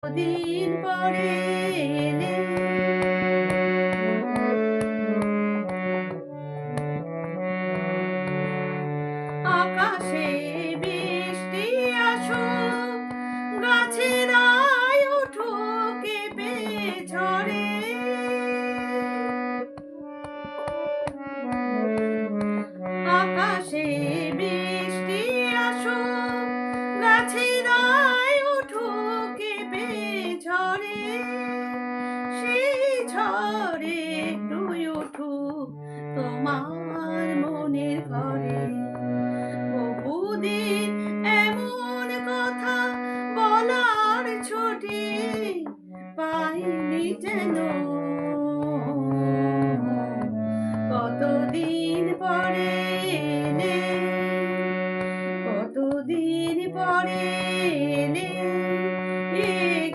দিন পরে এলে আকাশে বৃষ্টি আসুক, গাছেরাই উঠুক কেঁপে ঝরে। আকাশে বৃষ্টি আসুক, গাছেরাই উঠুক কেঁপে ঝরে। সেই ঝড়ে একটুই উঠুক তোমার মনের ঘরে। বহুদিন এমন কথা বলার ছুটি পাইনি যেন